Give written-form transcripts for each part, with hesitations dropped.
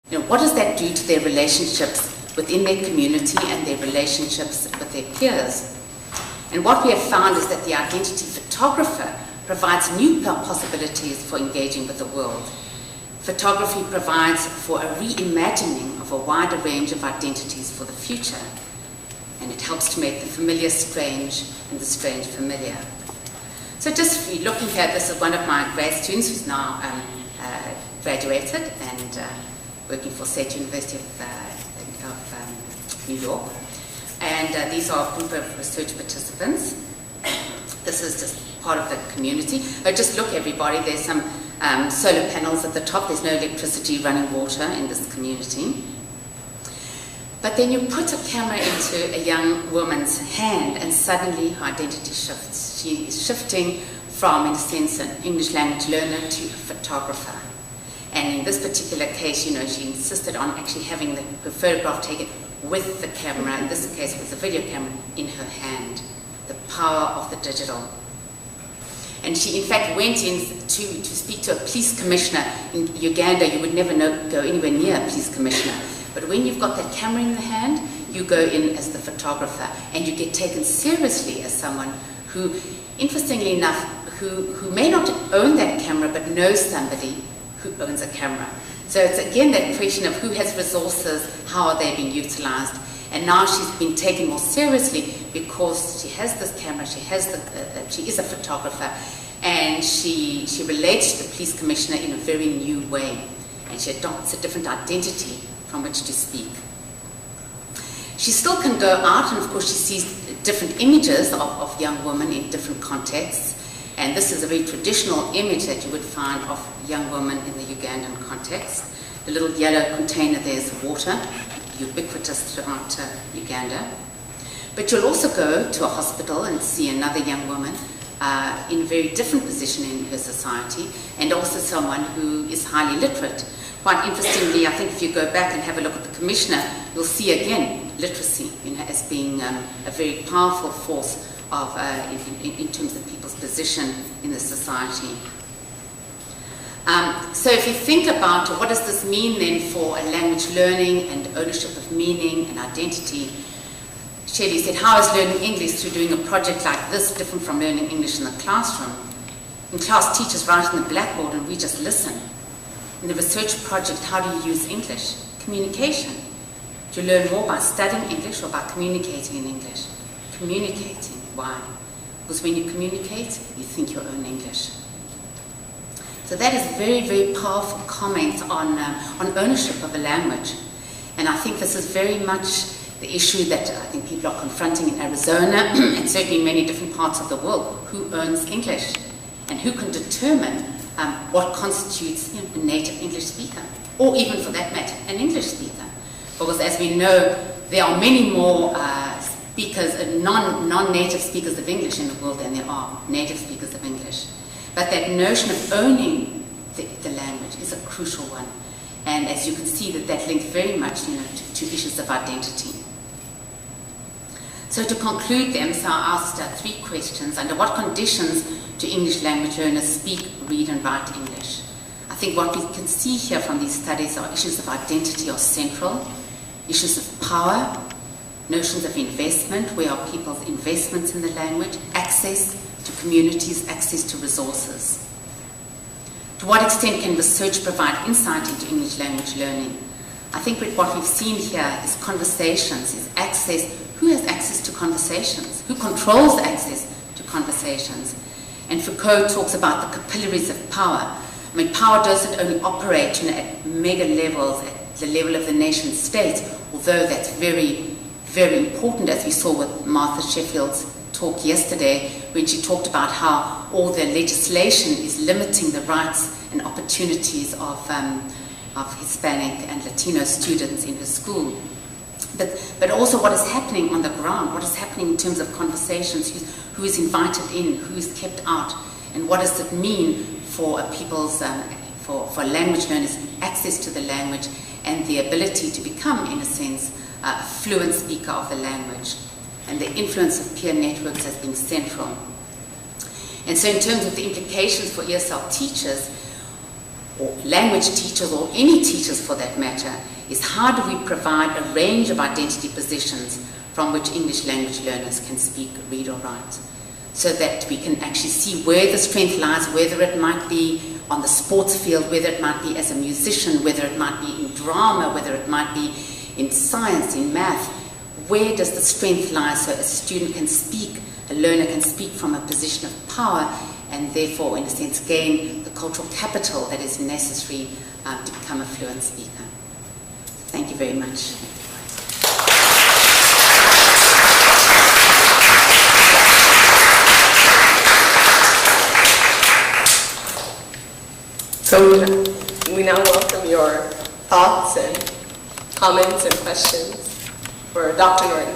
You know, what does that do to their relationships within their community and their relationships with their peers? And what we have found is that the identity photographer provides new possibilities for engaging with the world. Photography provides for a reimagining of a wider range of identities for the future, and it helps to make the familiar strange and the strange familiar. So just looking here, this is one of my grad students who's now graduated and working for State University of New York. And these are a group of research participants. This is just part of the community. Just look, everybody, there's some solar panels at the top. There's no electricity, running water in this community. But then you put a camera into a young woman's hand and suddenly her identity shifts. She is shifting from, in a sense, an English language learner to a photographer. And in this particular case, you know, she insisted on actually having her photograph taken with the camera, in this case with the video camera, in her hand. The power of the digital. And she, in fact, went in to speak to a police commissioner in Uganda. You would never go anywhere near a police commissioner. But when you've got that camera in the hand, you go in as the photographer, and you get taken seriously as someone who, interestingly enough, who may not own that camera, but knows somebody who owns a camera. So it's again that question of who has resources, how are they being utilized. And now she's been taken more seriously because she has this camera, she is a photographer, and she relates to the police commissioner in a very new way, and she adopts a different identity from which to speak. She still can go out, and of course she sees different images of young women in different contexts, and this is a very traditional image that you would find of young women in the Ugandan context. The little yellow container there is water, ubiquitous throughout Uganda. But you'll also go to a hospital and see another young woman in a very different position in her society, and also someone who is highly literate. Quite interestingly, I think if you go back and have a look at the commissioner, you'll see again literacy, you know, as being a very powerful force of, in terms of people's position in the society. So if you think about what does this mean then for a language learning and ownership of meaning and identity, Shelley said, how is learning English through doing a project like this different from learning English in the classroom? In class, teachers write on the blackboard and we just listen. In the research project, how do you use English? Communication. Do you learn more by studying English or by communicating in English? Communicating. Why? Because when you communicate, you think you own English. So that is a very, very powerful comment on ownership of a language. And I think this is very much the issue that I think people are confronting in Arizona and certainly in many different parts of the world. Who owns English? And who can determine what constitutes, you know, a native English speaker? Or even, for that matter, an English speaker. Because as we know, there are many more speakers, non-native speakers of English in the world than there are native speakers of English. But that notion of owning the language is a crucial one. And as you can see, that links very much, you know, to issues of identity. So to conclude them, so I asked 3 questions. Under what conditions do English language learners speak, read and write English? I think what we can see here from these studies are issues of identity are central, issues of power, notions of investment, where are people's investments in the language, access to communities, access to resources. To what extent can research provide insight into English language learning? I think what we've seen here is conversations, is access. Who has access to conversations? Who controls access to conversations? And Foucault talks about the capillaries of power. I mean, power doesn't only operate, you know, at mega levels, at the level of the nation state, although that's very, very important, as we saw with Martha Sheffield's talk yesterday, when she talked about how all the legislation is limiting the rights and opportunities of Hispanic and Latino students in her school. But also what is happening on the ground, what is happening in terms of conversations, who is invited in, who is kept out, and what does it mean for people's, for language learners, access to the language and the ability to become, in a sense, a fluent speaker of the language, and the influence of peer networks as being central. And so in terms of the implications for ESL teachers, or language teachers, or any teachers for that matter, is how do we provide a range of identity positions from which English language learners can speak, read, or write, so that we can actually see where the strength lies, whether it might be on the sports field, whether it might be as a musician, whether it might be in drama, whether it might be in science, in math. Where does the strength lie so a student can speak, a learner can speak from a position of power, and therefore, in a sense, gain the cultural capital that is necessary to become a fluent speaker. Thank you very much. So we now welcome your thoughts and comments and questions for Dr. Norton.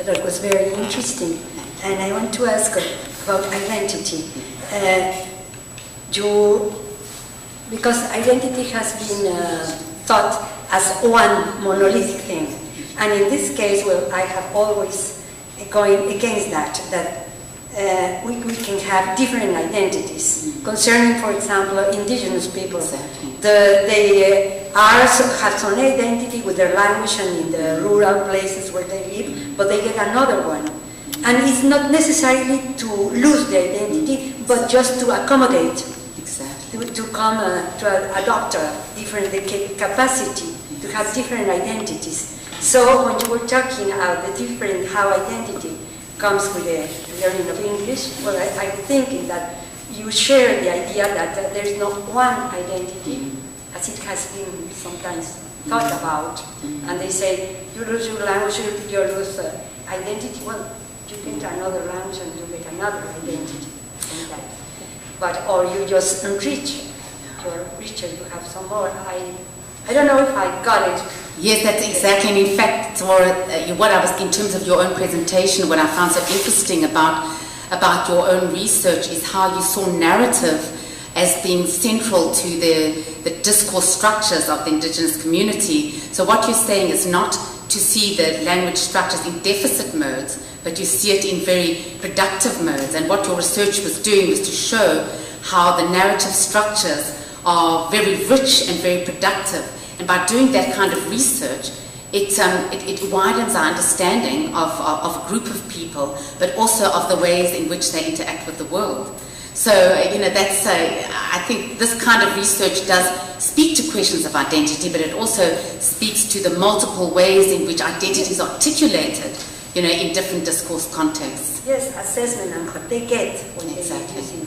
That was very interesting. And I want to ask about identity. Because identity has been thought as one monolithic thing. And in this case, well, I have always going against that we can have different identities. Concerning, for example, indigenous people. Exactly. They have some identity with their language and in the rural places where they live, but they get another one. And it's not necessarily to lose the identity, but just to accommodate, Exactly. to come to adopt a different capacity, to have different identities. So when you were talking about the different, how identity comes with the learning of English, well, I'm thinking that you share the idea that there is not one identity, as it has been sometimes thought about. And they say, you lose your language, you lose identity. Well, you get another language and you get another identity. But, or you just enrich, you're richer, you have some more. I don't know if I got it. Yes, that's exactly. And in fact, what I was, in terms of your own presentation, what I found so interesting about your own research is how you saw narrative as being central to the discourse structures of the indigenous community. So what you're saying is not to see the language structures in deficit modes, but you see it in very productive modes. And what your research was doing was to show how the narrative structures are very rich and very productive. And by doing that kind of research, it widens our understanding of a group of people, but also of the ways in which they interact with the world. So, that's, I think this kind of research does speak to questions of identity, but it also speaks to the multiple ways in which identity is articulated, in different discourse contexts. Yes, assessment and what they get when Exactly. they're using